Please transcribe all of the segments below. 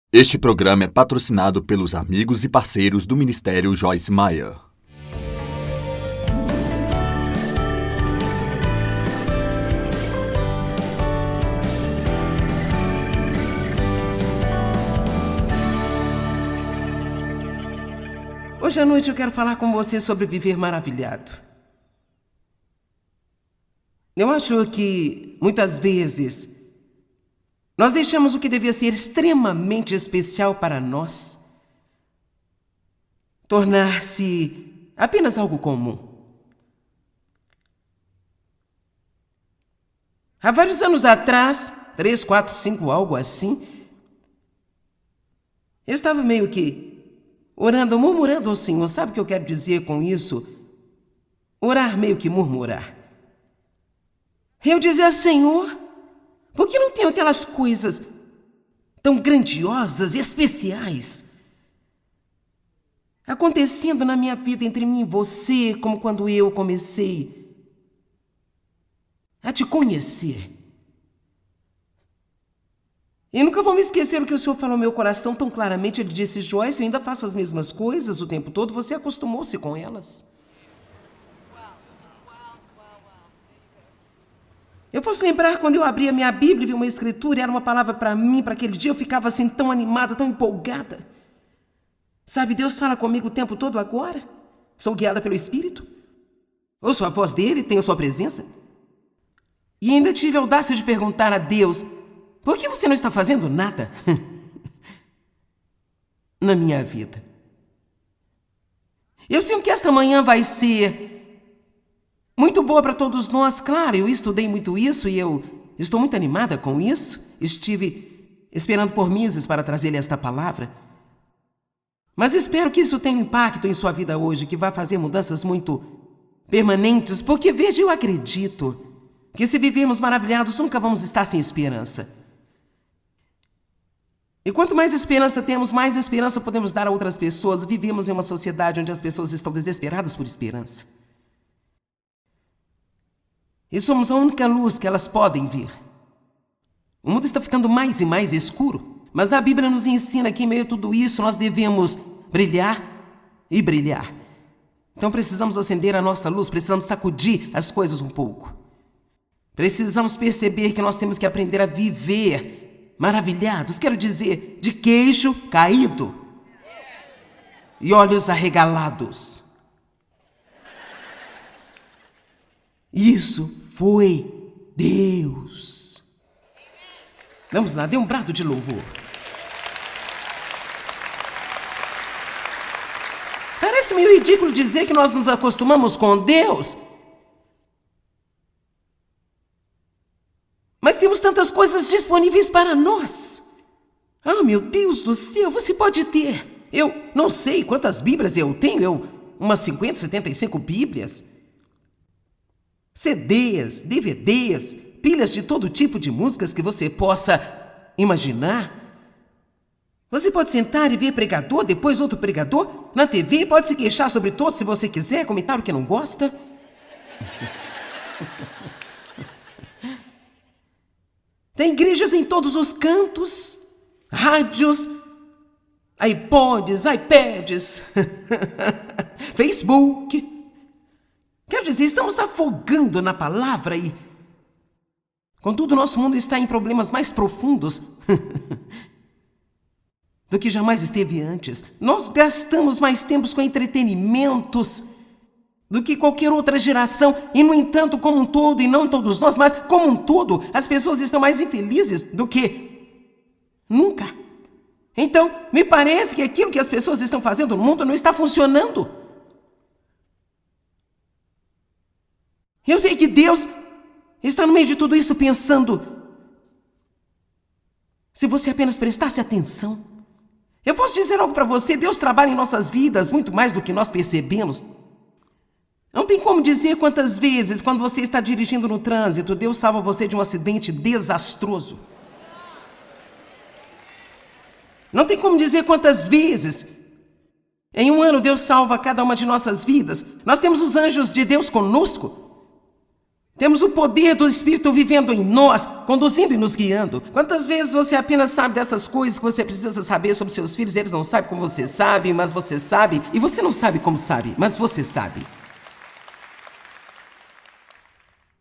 Este programa é patrocinado pelos amigos e parceiros do Ministério Joyce Meyer. Hoje à noite eu quero falar com você sobre viver maravilhado. Eu acho que, muitas vezes, nós deixamos o que devia ser extremamente especial para nós tornar-se apenas algo comum. Há vários anos atrás, 3, 4, 5, algo assim, eu estava meio que orando, murmurando ao Senhor. Sabe o que eu quero dizer com isso? Orar meio que murmurar. Eu dizia, Senhor, por que não tenho aquelas coisas tão grandiosas e especiais acontecendo na minha vida entre mim e você, como quando eu comecei a te conhecer? E nunca vou me esquecer o que o Senhor falou no meu coração tão claramente. Ele disse, Joyce, eu ainda faço as mesmas coisas o tempo todo, você acostumou-se com elas. Eu posso lembrar quando eu abri a minha Bíblia e vi uma escritura e era uma palavra para mim, para aquele dia, eu ficava assim tão animada, tão empolgada. Sabe, Deus fala comigo o tempo todo agora. Sou guiada pelo Espírito. Ouço a voz dele, tenho a sua presença. E ainda tive a audácia de perguntar a Deus, por que você não está fazendo nada na minha vida? Eu sinto que esta manhã vai ser muito boa para todos nós. Claro, eu estudei muito isso e eu estou muito animada com isso. Estive esperando por meses para trazer-lhe esta palavra. Mas espero que isso tenha um impacto em sua vida hoje, que vai fazer mudanças muito permanentes, porque veja, eu acredito que se vivermos maravilhados, nunca vamos estar sem esperança. E quanto mais esperança temos, mais esperança podemos dar a outras pessoas. Vivemos em uma sociedade onde as pessoas estão desesperadas por esperança. E somos a única luz que elas podem ver. O mundo está ficando mais e mais escuro, mas a Bíblia nos ensina que em meio a tudo isso nós devemos brilhar e brilhar. Então precisamos acender a nossa luz, precisamos sacudir as coisas um pouco. Precisamos perceber que nós temos que aprender a viver maravilhados, quero dizer, de queixo caído e olhos arregalados. Isso foi Deus. Vamos lá, dê um brado de louvor. Parece meio ridículo dizer que nós nos acostumamos com Deus, mas temos tantas coisas disponíveis para nós. Ah, meu Deus do céu, você pode ter. Eu não sei quantas Bíblias eu tenho, umas 50, 75 Bíblias. CDs, DVDs, pilhas de todo tipo de músicas que você possa imaginar. Você pode sentar e ver pregador, depois outro pregador na TV, pode se queixar sobre todos se você quiser, comentar o que não gosta. Tem igrejas em todos os cantos, rádios, iPods, iPads, Facebook. Quero dizer, estamos afogando na palavra e, contudo, nosso mundo está em problemas mais profundos do que jamais esteve antes. Nós gastamos mais tempos com entretenimentos do que qualquer outra geração e, no entanto, como um todo, e não todos nós, mas como um todo, as pessoas estão mais infelizes do que nunca. Então, me parece que aquilo que as pessoas estão fazendo no mundo não está funcionando. Eu sei que Deus está no meio de tudo isso pensando, se você apenas prestasse atenção. Eu posso dizer algo para você, Deus trabalha em nossas vidas muito mais do que nós percebemos. Não tem como dizer quantas vezes, quando você está dirigindo no trânsito, Deus salva você de um acidente desastroso. Não tem como dizer quantas vezes, em um ano, Deus salva cada uma de nossas vidas. Nós temos os anjos de Deus conosco. Temos o poder do Espírito vivendo em nós, conduzindo e nos guiando. Quantas vezes você apenas sabe dessas coisas que você precisa saber sobre seus filhos, eles não sabem como você sabe, mas você sabe, e você não sabe como sabe, mas você sabe.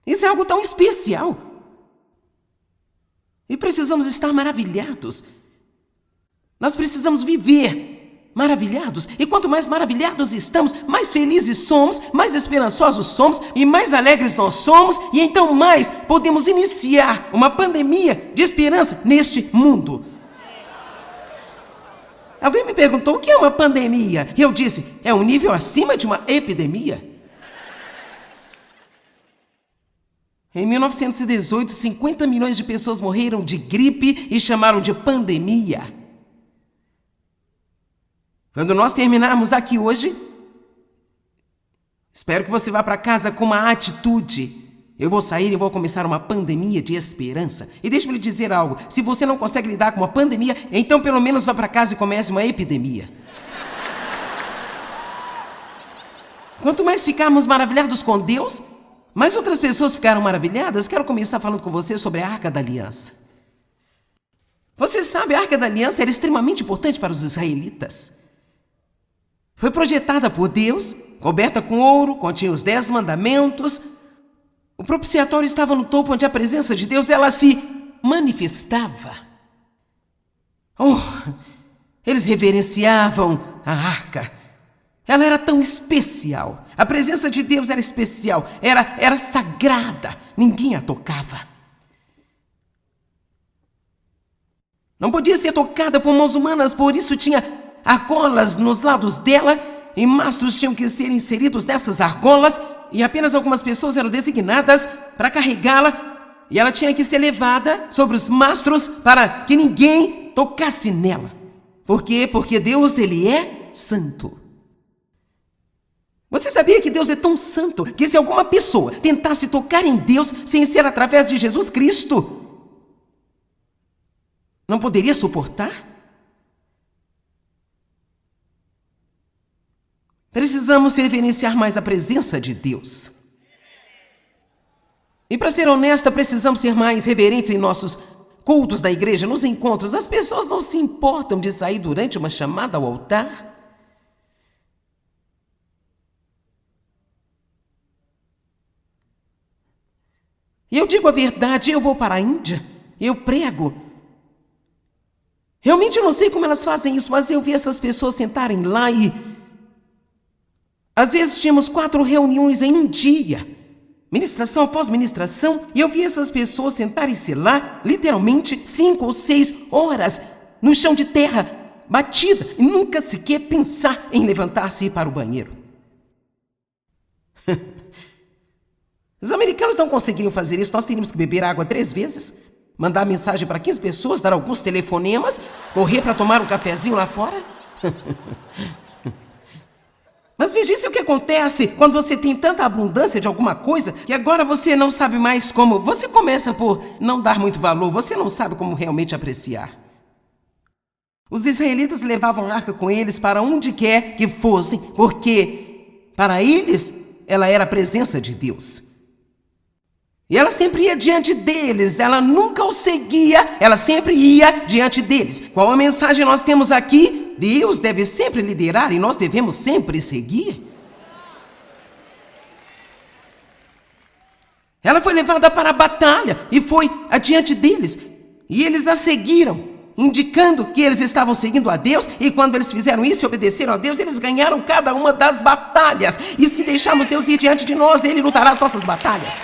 Isso é algo tão especial. E precisamos estar maravilhados. Nós precisamos viver maravilhados. E quanto mais maravilhados estamos, mais felizes somos, mais esperançosos somos e mais alegres nós somos. E então mais podemos iniciar uma pandemia de esperança neste mundo. Alguém me perguntou o que é uma pandemia? E eu disse, é um nível acima de uma epidemia. Em 1918, 50 milhões de pessoas morreram de gripe e chamaram de pandemia. Quando nós terminarmos aqui hoje, espero que você vá para casa com uma atitude. Eu vou sair e vou começar uma pandemia de esperança. E deixe-me lhe dizer algo, se você não consegue lidar com uma pandemia, então pelo menos vá para casa e comece uma epidemia. Quanto mais ficarmos maravilhados com Deus, mais outras pessoas ficaram maravilhadas. Quero começar falando com você sobre a Arca da Aliança. Você sabe, a Arca da Aliança era extremamente importante para os israelitas. Foi projetada por Deus, coberta com ouro, continha os 10 mandamentos. O propiciatório estava no topo, onde a presença de Deus, ela se manifestava. Eles reverenciavam a arca. Ela era tão especial. A presença de Deus era especial, era sagrada. Ninguém a tocava. Não podia ser tocada por mãos humanas, por isso tinha argolas nos lados dela e mastros tinham que ser inseridos nessas argolas e apenas algumas pessoas eram designadas para carregá-la e ela tinha que ser levada sobre os mastros para que ninguém tocasse nela. Por quê? Porque Deus, ele é santo. Você sabia que Deus é tão santo que se alguma pessoa tentasse tocar em Deus sem ser através de Jesus Cristo, não poderia suportar? Precisamos reverenciar mais a presença de Deus. E para ser honesta, precisamos ser mais reverentes em nossos cultos da igreja, nos encontros. As pessoas não se importam de sair durante uma chamada ao altar. E eu digo a verdade, eu vou para a Índia, eu prego. Realmente eu não sei como elas fazem isso, mas eu vi essas pessoas sentarem lá e às vezes tínhamos 4 reuniões em um dia, ministração após ministração, e eu vi essas pessoas sentarem-se lá, literalmente 5 ou 6 horas, no chão de terra, batida, e nunca sequer pensar em levantar-se e ir para o banheiro. Os americanos não conseguiriam fazer isso, nós teríamos que beber água 3 vezes, mandar mensagem para 15 pessoas, dar alguns telefonemas, correr para tomar um cafezinho lá fora. Mas veja, isso é o que acontece quando você tem tanta abundância de alguma coisa que agora você não sabe mais como. Você começa por não dar muito valor, você não sabe como realmente apreciar. Os israelitas levavam a arca com eles para onde quer que fossem, porque para eles ela era a presença de Deus. E ela sempre ia diante deles, ela nunca os seguia, ela sempre ia diante deles. Qual a mensagem nós temos aqui? Deus deve sempre liderar e nós devemos sempre seguir. Ela foi levada para a batalha e foi adiante deles. E eles a seguiram, indicando que eles estavam seguindo a Deus. E quando eles fizeram isso e obedeceram a Deus, eles ganharam cada uma das batalhas. E se deixarmos Deus ir diante de nós, Ele lutará as nossas batalhas.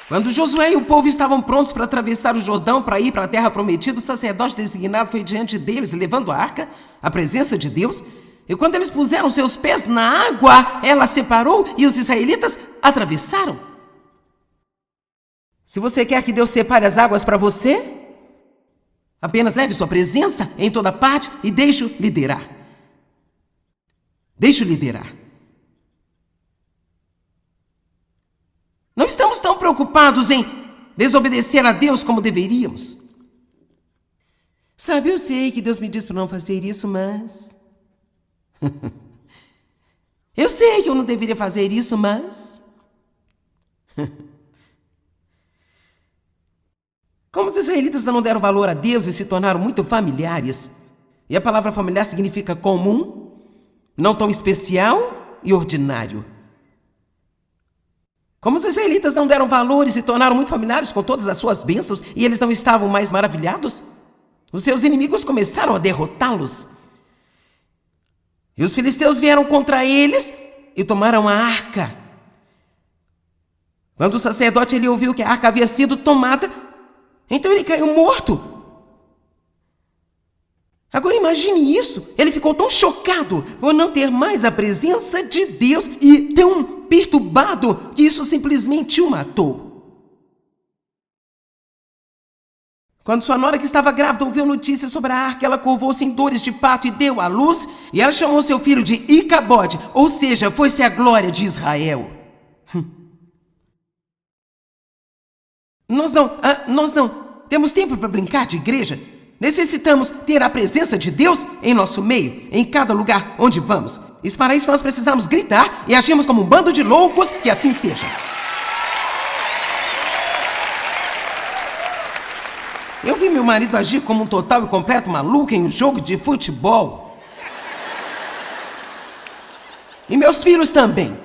Quando Josué e o povo estavam prontos para atravessar o Jordão para ir para a terra prometida, o sacerdote designado foi diante deles, levando a arca, a presença de Deus. E quando eles puseram seus pés na água, ela separou e os israelitas atravessaram. Se você quer que Deus separe as águas para você, apenas leve sua presença em toda parte e deixe-o liderar. Deixe-o liderar. Não estamos tão preocupados em desobedecer a Deus como deveríamos. Sabe, eu sei que Deus me diz para não fazer isso, mas Eu sei que eu não deveria fazer isso, mas... Como os israelitas não deram valor a Deus e se tornaram muito familiares, e a palavra familiar significa comum, não tão especial e ordinário. Como os israelitas não deram valor e se tornaram muito familiares com todas as suas bênçãos e eles não estavam mais maravilhados, os seus inimigos começaram a derrotá-los. E os filisteus vieram contra eles e tomaram a arca. Quando o sacerdote ele ouviu que a arca havia sido tomada, então ele caiu morto. Agora imagine isso, ele ficou tão chocado por não ter mais a presença de Deus e tão perturbado que isso simplesmente o matou. Quando sua nora que estava grávida ouviu notícias sobre a arca, ela curvou-se em dores de parto e deu à luz, e ela chamou seu filho de Icabode, ou seja, foi-se a glória de Israel. Nós não temos tempo para brincar de igreja. Necessitamos ter a presença de Deus em nosso meio, em cada lugar onde vamos. E para isso nós precisamos gritar e agirmos como um bando de loucos, que assim seja. Eu vi meu marido agir como um total e completo maluco em um jogo de futebol. E meus filhos também.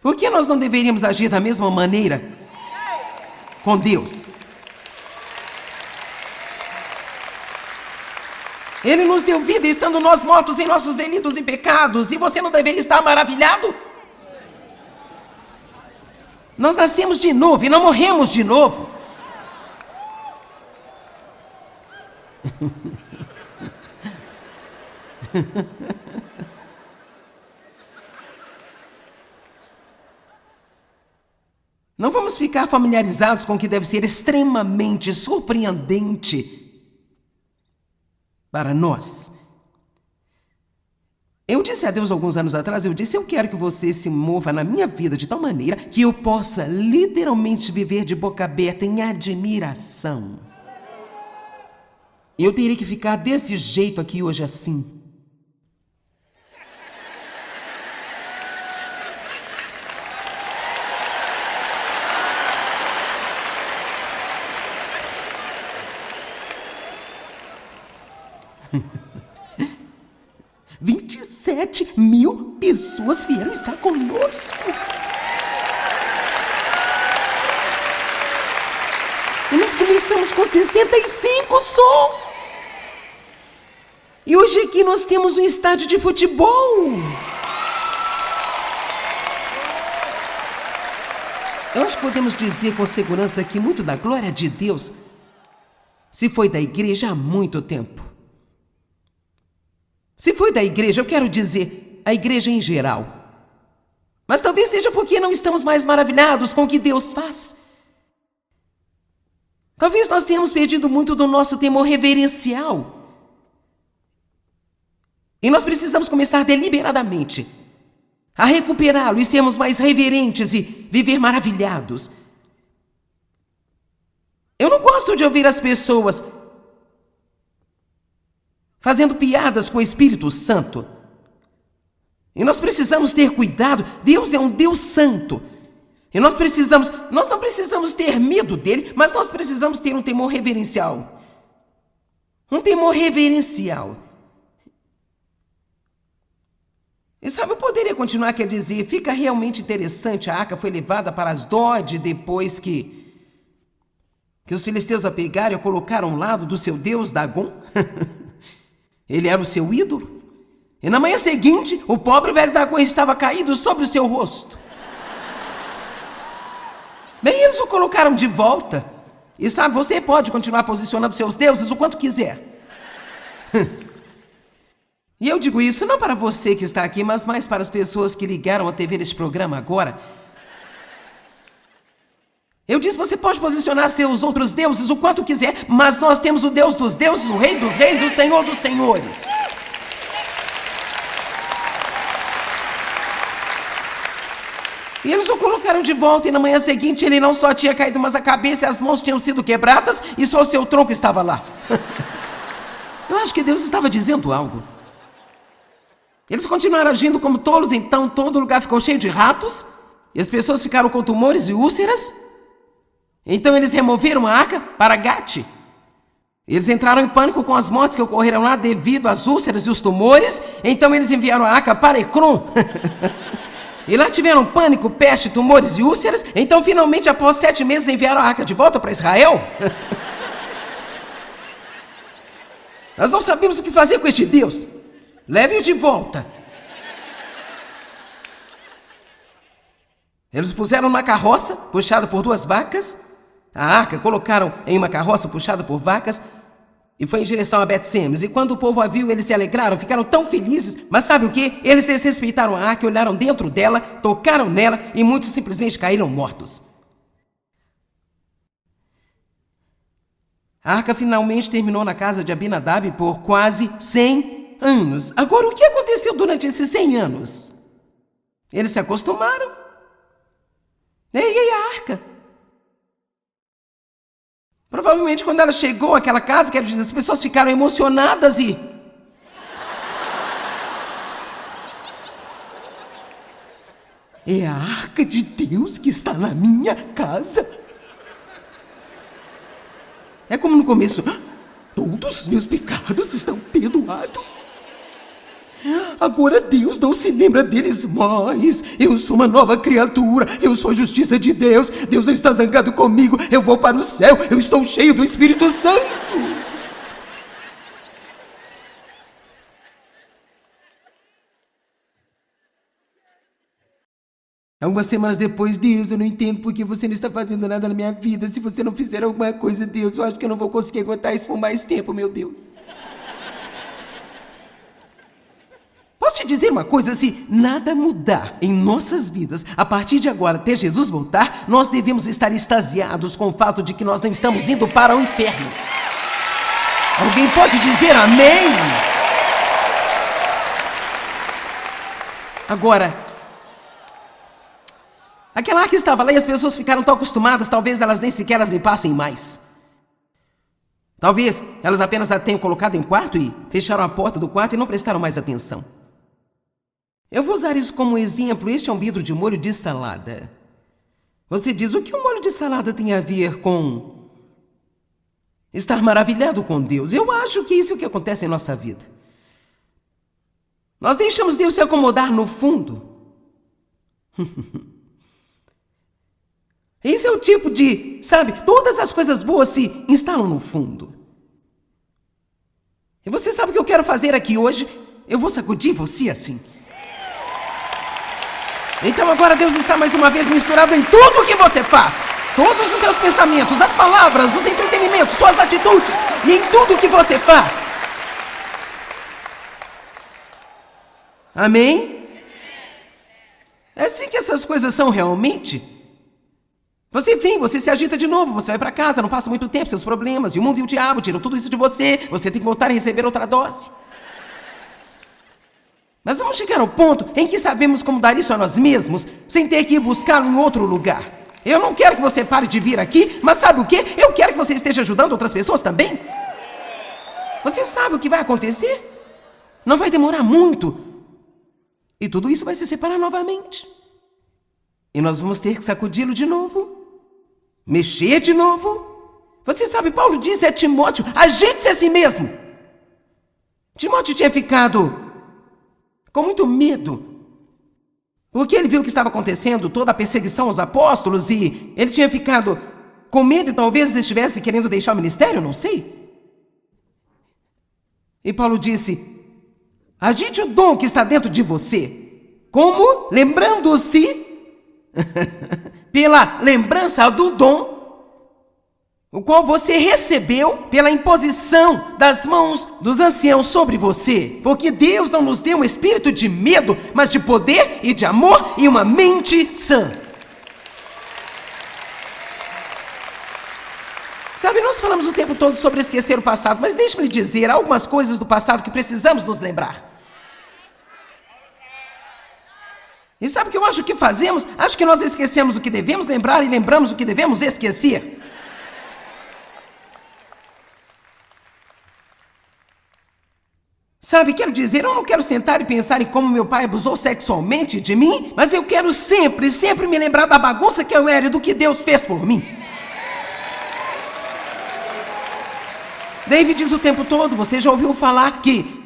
Por que nós não deveríamos agir da mesma maneira com Deus? Ele nos deu vida estando nós mortos em nossos delitos e pecados, e você não deveria estar maravilhado? Nós nascemos de novo e não morremos de novo. Não vamos ficar familiarizados com o que deve ser extremamente surpreendente para nós. Eu disse a Deus alguns anos atrás, eu quero que você se mova na minha vida de tal maneira que eu possa literalmente viver de boca aberta em admiração. Eu teria que ficar desse jeito aqui hoje assim. – 27 mil pessoas vieram estar conosco. E nós começamos com 65 só. E hoje aqui nós temos um estádio de futebol. Eu acho que podemos dizer com segurança que muito da glória de Deus se foi da igreja há muito tempo. Se foi da igreja, eu quero dizer, a igreja em geral. Mas talvez seja porque não estamos mais maravilhados com o que Deus faz. Talvez nós tenhamos perdido muito do nosso temor reverencial. E nós precisamos começar deliberadamente a recuperá-lo e sermos mais reverentes e viver maravilhados. Eu não gosto de ouvir as pessoas fazendo piadas com o Espírito Santo. E nós precisamos ter cuidado. Deus é um Deus santo. E nós não precisamos ter medo dele, mas nós precisamos ter um temor reverencial. Um temor reverencial. E sabe, eu poderia continuar, quer dizer, fica realmente interessante, a arca foi levada para Asdod depois que os filisteus a pegaram e a colocaram ao lado do seu deus Dagon. Ele era o seu ídolo. E na manhã seguinte, o pobre velho Dagon estava caído sobre o seu rosto. Bem, eles o colocaram de volta. E sabe, você pode continuar posicionando seus deuses o quanto quiser. E eu digo isso não para você que está aqui, mas mais para as pessoas que ligaram a TV neste programa agora. Eu disse, você pode posicionar seus outros deuses o quanto quiser, mas nós temos o Deus dos deuses, o Rei dos reis, o Senhor dos senhores. E eles o colocaram de volta e na manhã seguinte ele não só tinha caído, mas a cabeça e as mãos tinham sido quebradas e só o seu tronco estava lá. Eu acho que Deus estava dizendo algo. Eles continuaram agindo como tolos, então todo lugar ficou cheio de ratos, e as pessoas ficaram com tumores e úlceras. Então eles removeram a arca para Gate. Eles entraram em pânico com as mortes que ocorreram lá devido às úlceras e os tumores, então eles enviaram a arca para Ecrom. E lá tiveram pânico, peste, tumores e úlceras, então finalmente após 7 meses enviaram a arca de volta para Israel. Nós não sabemos o que fazer com este Deus. Leve-o de volta. Eles puseram numa carroça puxada por 2 vacas. A arca colocaram em uma carroça puxada por vacas e foi em direção a Bet-Semes. E quando o povo a viu, eles se alegraram, ficaram tão felizes. Mas sabe o que? Eles desrespeitaram a arca, olharam dentro dela, tocaram nela e muitos simplesmente caíram mortos. A arca finalmente terminou na casa de Abinadab por quase 100 anos. Agora, o que aconteceu durante esses 100 anos? Eles se acostumaram. E a arca? Provavelmente quando ela chegou àquela casa, quero dizer, as pessoas ficaram emocionadas e... É a arca de Deus que está na minha casa. É como no começo, todos os meus pecados estão perdoados. Agora Deus não se lembra deles mais. Eu sou uma nova criatura. Eu sou a justiça de Deus. Deus não está zangado comigo. Eu vou para o céu. Eu estou cheio do Espírito Santo. Algumas semanas depois, Deus, eu não entendo por que você não está fazendo nada na minha vida. Se você não fizer alguma coisa, Deus, eu acho que eu não vou conseguir aguentar isso por mais tempo, meu Deus. Posso te dizer uma coisa? Se nada mudar em nossas vidas, a partir de agora até Jesus voltar, nós devemos estar extasiados com o fato de que nós não estamos indo para o inferno. Alguém pode dizer amém? Agora, aquela arca estava lá e as pessoas ficaram tão acostumadas, talvez elas nem sequer as limpassem mais. Talvez elas apenas a tenham colocado em quarto e fecharam a porta do quarto e não prestaram mais atenção. Eu vou usar isso como exemplo. Este é um vidro de molho de salada. Você diz, o que o molho de salada tem a ver com estar maravilhado com Deus? Eu acho que isso é o que acontece em nossa vida. Nós deixamos Deus se acomodar no fundo. Esse é o tipo de, sabe, todas as coisas boas se instalam no fundo. E você sabe o que eu quero fazer aqui hoje? Eu vou sacudir você assim. Então agora Deus está mais uma vez misturado em tudo o que você faz. Todos os seus pensamentos, as palavras, os entretenimentos, suas atitudes e em tudo o que você faz. Amém? É assim que essas coisas são realmente. Você vem, você se agita de novo, você vai para casa, não passa muito tempo, seus problemas, e o mundo e o diabo tiram tudo isso de você. Você tem que voltar e receber outra dose. Mas vamos chegar ao ponto em que sabemos como dar isso a nós mesmos, sem ter que ir buscá-lo em outro lugar. Eu não quero que você pare de vir aqui, mas sabe o quê? Eu quero que você esteja ajudando outras pessoas também. Você sabe o que vai acontecer? Não vai demorar muito. E tudo isso vai se separar novamente. E nós vamos ter que sacudi-lo de novo. Mexer de novo. Você sabe, Paulo disse a Timóteo, ajeite-se a si mesmo. Timóteo tinha ficado com muito medo, porque ele viu o que estava acontecendo, toda a perseguição aos apóstolos, e ele tinha ficado com medo e talvez estivesse querendo deixar o ministério, não sei. E Paulo disse, agite o dom que está dentro de você. Como? Lembrando-se, pela lembrança do dom, o qual você recebeu pela imposição das mãos dos anciãos sobre você. Porque Deus não nos deu um espírito de medo, mas de poder e de amor e uma mente sã. Sabe, nós falamos o tempo todo sobre esquecer o passado, mas deixe-me lhe dizer, há algumas coisas do passado que precisamos nos lembrar. E sabe o que eu acho que fazemos? Acho que nós esquecemos o que devemos lembrar e lembramos o que devemos esquecer. Sabe, quero dizer, eu não quero sentar e pensar em como meu pai abusou sexualmente de mim, mas eu quero sempre me lembrar da bagunça que eu era e do que Deus fez por mim. David diz o tempo todo, você já ouviu falar que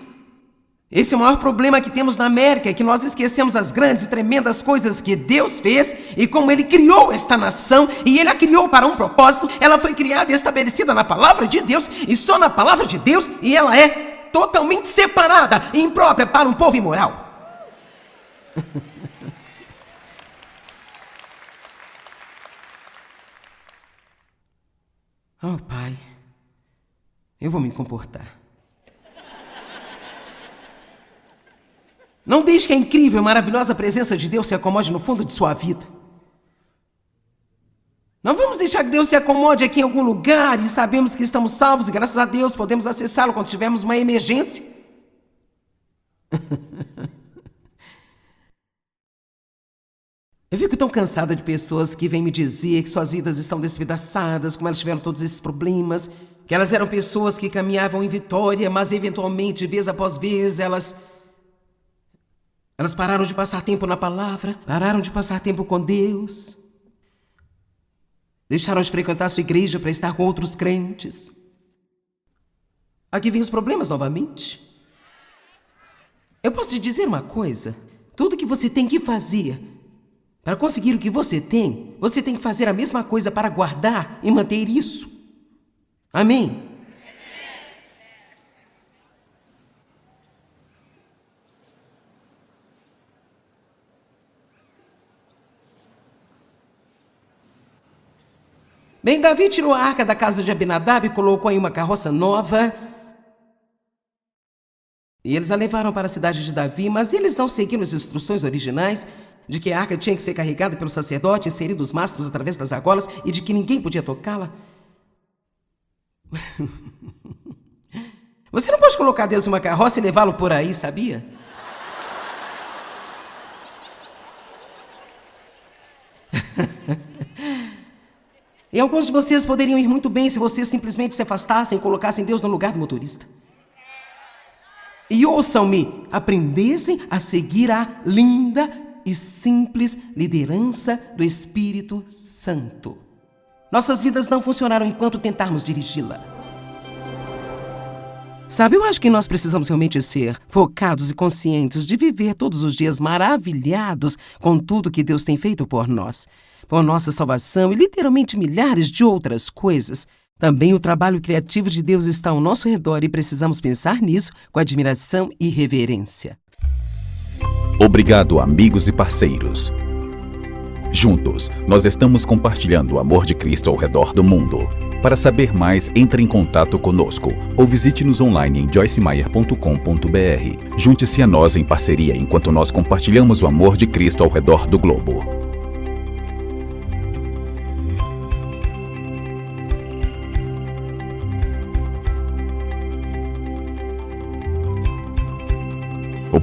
esse é o maior problema que temos na América, é que nós esquecemos as grandes e tremendas coisas que Deus fez e como Ele criou esta nação, e Ele a criou para um propósito. Ela foi criada e estabelecida na palavra de Deus, e só na palavra de Deus, e ela é totalmente separada e imprópria para um povo imoral. Oh, Pai, eu vou me comportar. Não deixe que a incrível e maravilhosa presença de Deus se acomode no fundo de sua vida. Não vamos deixar que Deus se acomode aqui em algum lugar e sabemos que estamos salvos e graças a Deus podemos acessá-lo quando tivermos uma emergência. Eu fico tão cansada de pessoas que vêm me dizer que suas vidas estão despedaçadas, como elas tiveram todos esses problemas, que elas eram pessoas que caminhavam em vitória, mas eventualmente, vez após vez, elas pararam de passar tempo na palavra, pararam de passar tempo com Deus, deixaram de frequentar sua igreja para estar com outros crentes. Aqui vem os problemas novamente. Eu posso te dizer uma coisa, tudo que você tem que fazer para conseguir o que você tem que fazer a mesma coisa para guardar e manter isso. Amém? Bem, Davi tirou a arca da casa de Abinadab e colocou em uma carroça nova. E eles a levaram para a cidade de Davi, mas eles não seguiram as instruções originais de que a arca tinha que ser carregada pelo sacerdote, inserido os mastros através das argolas e de que ninguém podia tocá-la. Você não pode colocar Deus em uma carroça e levá-lo por aí, sabia? E alguns de vocês poderiam ir muito bem se vocês simplesmente se afastassem e colocassem Deus no lugar do motorista. E ouçam-me, aprendessem a seguir a linda e simples liderança do Espírito Santo. Nossas vidas não funcionaram enquanto tentarmos dirigi-la. Sabe, eu acho que nós precisamos realmente ser focados e conscientes de viver todos os dias maravilhados com tudo que Deus tem feito por nós, por nossa salvação e literalmente milhares de outras coisas. Também o trabalho criativo de Deus está ao nosso redor e precisamos pensar nisso com admiração e reverência. Obrigado, amigos e parceiros. Juntos, nós estamos compartilhando o amor de Cristo ao redor do mundo. Para saber mais, entre em contato conosco ou visite-nos online em joycemeyer.com.br. Junte-se a nós em parceria enquanto nós compartilhamos o amor de Cristo ao redor do globo. O